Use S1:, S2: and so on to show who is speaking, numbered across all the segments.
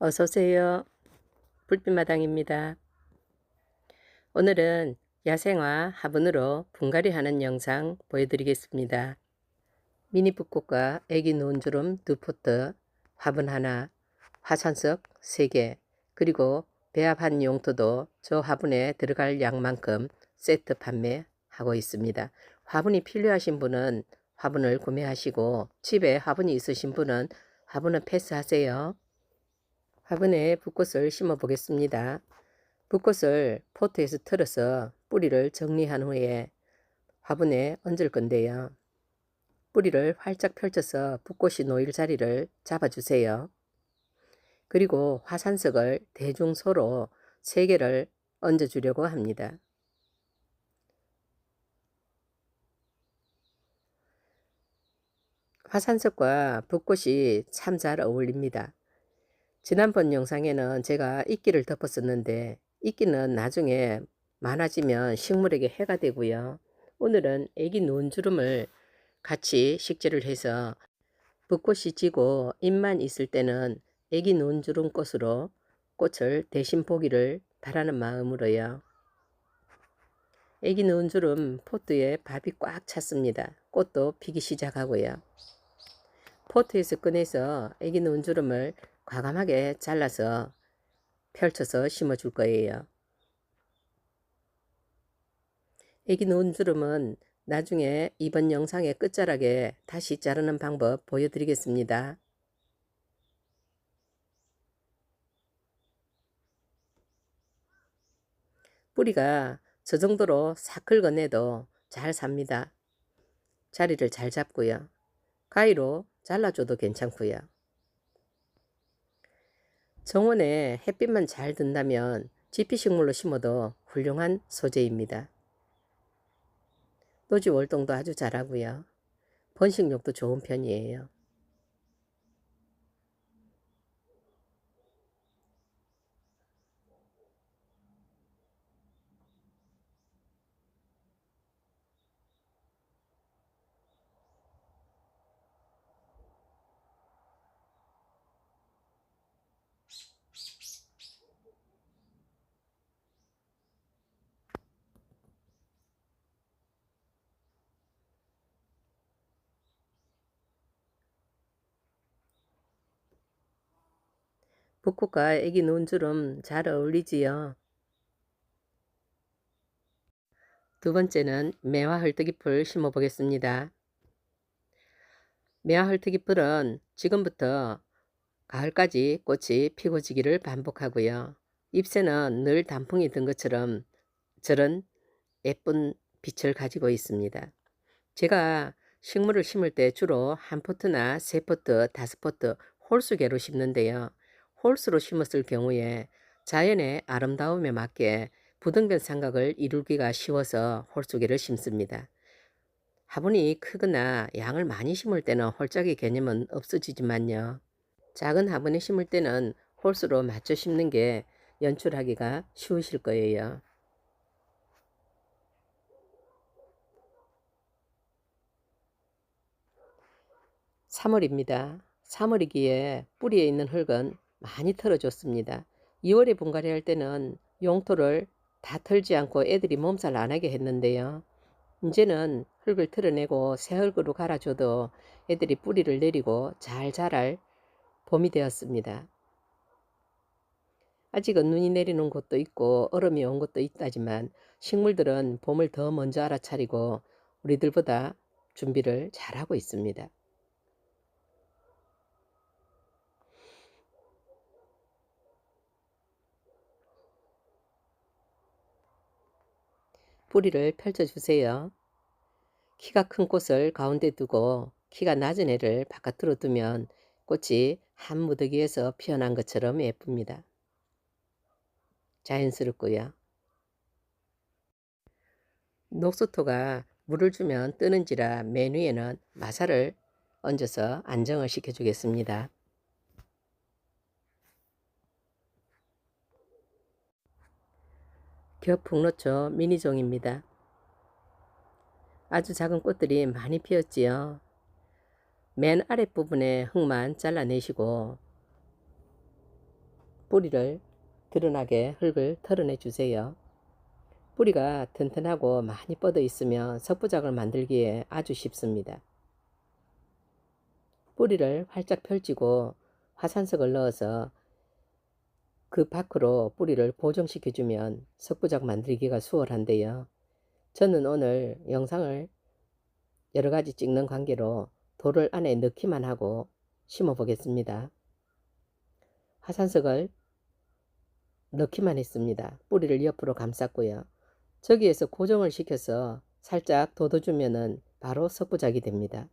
S1: 어서오세요. 불빛마당입니다. 오늘은 야생화 화분으로 분갈이 하는 영상 보여드리겠습니다. 미니 붓꽃과 애기 논주름 2포트, 화분 하나, 화산석 3개, 그리고 배합한 용토도 저 화분에 들어갈 양만큼 세트 판매하고 있습니다. 화분이 필요하신 분은 화분을 구매하시고 집에 화분이 있으신 분은 화분은 패스하세요. 화분에 붓꽃을 심어 보겠습니다. 붓꽃을 포트에서 틀어서 뿌리를 정리한 후에 화분에 얹을 건데요. 뿌리를 활짝 펼쳐서 붓꽃이 놓일 자리를 잡아주세요. 그리고 화산석을 대중소로 3개를 얹어주려고 합니다. 화산석과 붓꽃이 참 잘 어울립니다. 지난번 영상에는 제가 이끼를 덮었었는데 이끼는 나중에 많아지면 식물에게 해가 되고요. 오늘은 애기 논주름을 같이 식재를 해서 붓꽃이 지고 잎만 있을 때는 애기 논주름 꽃으로 꽃을 대신 보기를 바라는 마음으로요. 애기 논주름 포트에 밥이 꽉 찼습니다. 꽃도 피기 시작하고요. 포트에서 꺼내서 애기 논주름을 과감하게 잘라서 펼쳐서 심어줄 거예요. 애기 논주름은 나중에 이번 영상의 끝자락에 다시 자르는 방법 보여드리겠습니다. 뿌리가 저 정도로 싹 긁어내도 잘 삽니다. 자리를 잘 잡고요. 가위로 잘라줘도 괜찮고요. 정원에 햇빛만 잘 든다면 지피식물로 심어도 훌륭한 소재입니다. 노지 월동도 아주 잘하고요. 번식력도 좋은 편이에요. 붓꽃과 애기 논주름 잘 어울리지요. 두 번째는 매화 헐떡이풀 심어 보겠습니다. 매화 헐떡이풀은 지금부터 가을까지 꽃이 피고 지기를 반복하고요. 잎새는 늘 단풍이 든 것처럼 저런 예쁜 빛을 가지고 있습니다. 제가 식물을 심을 때 주로 1포트나 3포트, 5포트 홀수계로 심는데요. 홀수로 심었을 경우에 자연의 아름다움에 맞게 부등변 삼각을 이루기가 쉬워서 홀수계를 심습니다. 화분이 크거나 양을 많이 심을 때는 홀짝의 개념은 없어지지만요. 작은 화분에 심을 때는 홀수로 맞춰 심는 게 연출하기가 쉬우실 거예요. (3월입니다) 3월이기에 뿌리에 있는 흙은 많이 털어줬습니다. 2월에 분갈이 할 때는 용토를 다 털지 않고 애들이 몸살 안 하게 했는데요. 이제는 흙을 털어내고 새 흙으로 갈아줘도 애들이 뿌리를 내리고 잘 자랄 봄이 되었습니다. 아직은 눈이 내리는 곳도 있고 얼음이 온 곳도 있다지만 식물들은 봄을 더 먼저 알아차리고 우리들보다 준비를 잘하고 있습니다. 뿌리를 펼쳐주세요. 키가 큰 꽃을 가운데 두고 키가 낮은 애를 바깥으로 두면 꽃이 한 무더기에서 피어난 것처럼 예쁩니다. 자연스럽고요. 녹수토가 물을 주면 뜨는지라 맨 위에는 마사를 얹어서 안정을 시켜주겠습니다. 겹북로초 미니종입니다. 아주 작은 꽃들이 많이 피었지요. 맨 아랫부분에 흙만 잘라내시고 뿌리를 드러나게 흙을 털어내 주세요. 뿌리가 튼튼하고 많이 뻗어 있으면 석부작을 만들기에 아주 쉽습니다. 뿌리를 활짝 펼치고 화산석을 넣어서 그 밖으로 뿌리를 고정시켜주면 석부작 만들기가 수월한데요. 저는 오늘 영상을 여러가지 찍는 관계로 돌을 안에 넣기만 하고 심어 보겠습니다. 화산석을 넣기만 했습니다. 뿌리를 옆으로 감쌌고요. 저기에서 고정을 시켜서 살짝 돋워주면은 바로 석부작이 됩니다.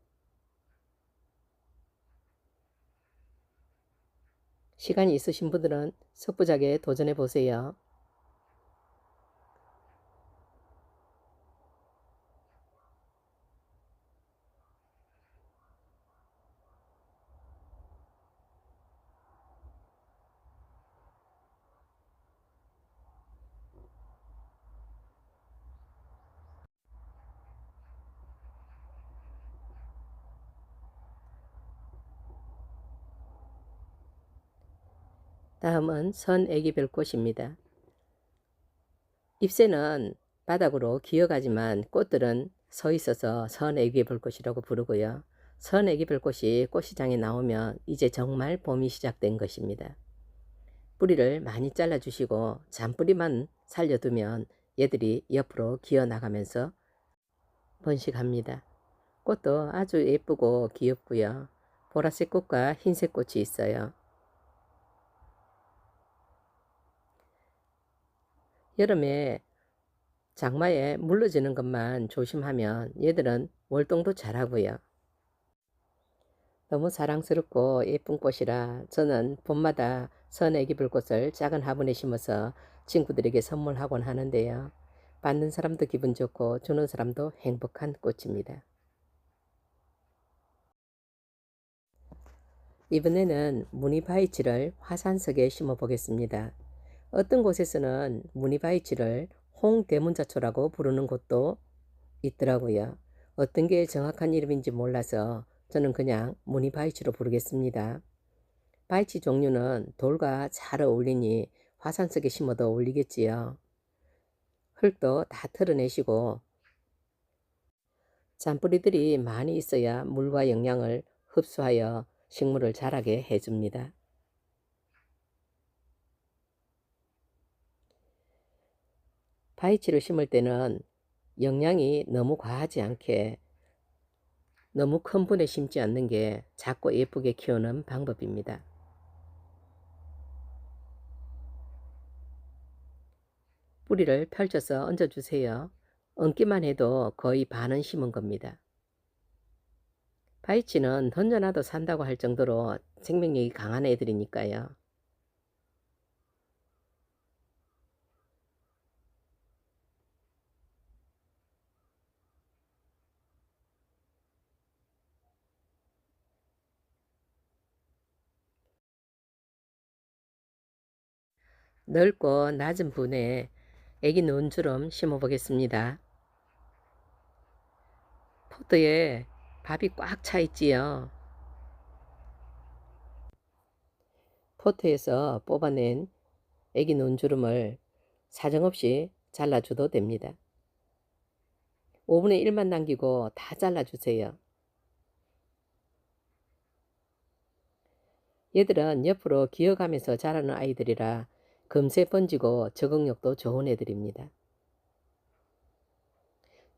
S1: 시간이 있으신 분들은 석부작에 도전해 보세요. 다음은 선 애기별꽃입니다. 잎새는 바닥으로 기어가지만 꽃들은 서 있어서 선 애기별꽃이라고 부르고요. 선 애기별꽃이 꽃시장에 나오면 이제 정말 봄이 시작된 것입니다. 뿌리를 많이 잘라주시고 잔뿌리만 살려두면 얘들이 옆으로 기어 나가면서 번식합니다. 꽃도 아주 예쁘고 귀엽고요. 보라색 꽃과 흰색 꽃이 있어요. 여름에 장마에 물러지는 것만 조심하면 얘들은 월동도 잘하고요. 너무 사랑스럽고 예쁜 꽃이라 저는 봄마다 선애기불꽃을 작은 화분에 심어서 친구들에게 선물하곤 하는데요. 받는 사람도 기분 좋고 주는 사람도 행복한 꽃입니다. 이번에는 무늬바이치를 화산석에 심어 보겠습니다. 어떤 곳에서는 무늬바이치를 홍대문자초라고 부르는 곳도 있더라고요. 어떤 게 정확한 이름인지 몰라서 저는 그냥 무늬바이치로 부르겠습니다. 바이치 종류는 돌과 잘 어울리니 화산석에 심어도 어울리겠지요. 흙도 다 털어내시고 잔뿌리들이 많이 있어야 물과 영양을 흡수하여 식물을 자라게 해줍니다. 바이치를 심을 때는 영양이 너무 과하지 않게 너무 큰 분에 심지 않는 게 작고 예쁘게 키우는 방법입니다. 뿌리를 펼쳐서 얹어주세요. 얹기만 해도 거의 반은 심은 겁니다. 바이치는 던져놔도 산다고 할 정도로 생명력이 강한 애들이니까요. 넓고 낮은 분에 애기 논주름 심어 보겠습니다. 포트에 밥이 꽉 차 있지요. 포트에서 뽑아낸 애기 논주름을 사정없이 잘라줘도 됩니다. 5분의 1만 남기고 다 잘라주세요. 얘들은 옆으로 기어가면서 자라는 아이들이라 금세 번지고 적응력도 좋은 애들입니다.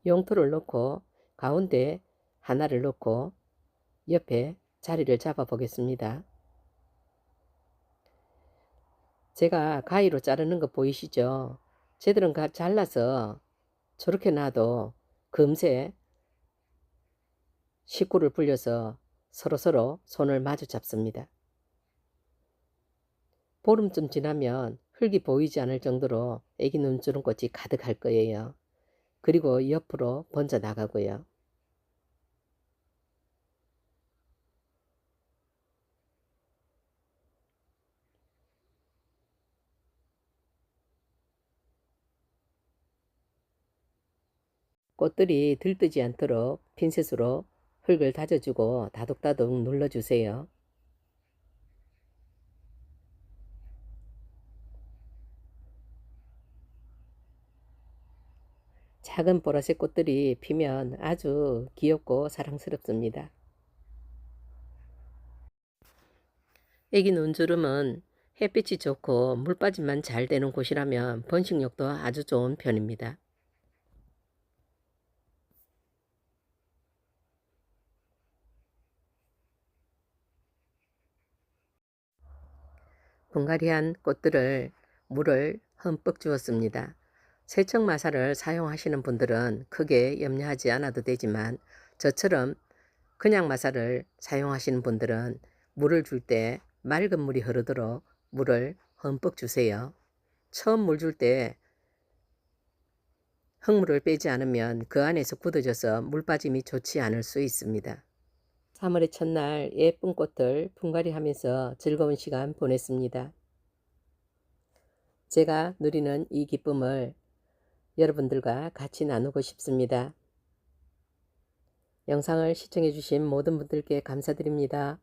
S1: 용토를 넣고 가운데 하나를 넣고 옆에 자리를 잡아 보겠습니다. 제가 가위로 자르는 거 보이시죠? 쟤들은 잘라서 저렇게 놔도 금세 식구를 불려서 서로서로 손을 마주 잡습니다. 보름쯤 지나면 흙이 보이지 않을 정도로 애기 눈주름꽃이 가득할 거예요. 그리고 옆으로 번져 나가고요. 꽃들이 들뜨지 않도록 핀셋으로 흙을 다져주고 다독다독 눌러주세요. 작은 보라색 꽃들이 피면 아주 귀엽고 사랑스럽습니다. 애기 논주름은 햇빛이 좋고 물빠짐만 잘 되는 곳이라면 번식력도 아주 좋은 편입니다. 분갈이한 꽃들을 물을 흠뻑 주었습니다. 세척마사를 사용하시는 분들은 크게 염려하지 않아도 되지만 저처럼 그냥 마사를 사용하시는 분들은 물을 줄 때 맑은 물이 흐르도록 물을 흠뻑 주세요. 처음 물 줄 때 흙물을 빼지 않으면 그 안에서 굳어져서 물 빠짐이 좋지 않을 수 있습니다. 3월의 첫날 예쁜 꽃들 분갈이 하면서 즐거운 시간 보냈습니다. 제가 누리는 이 기쁨을 여러분들과 같이 나누고 싶습니다. 영상을 시청해 주신 모든 분들께 감사드립니다.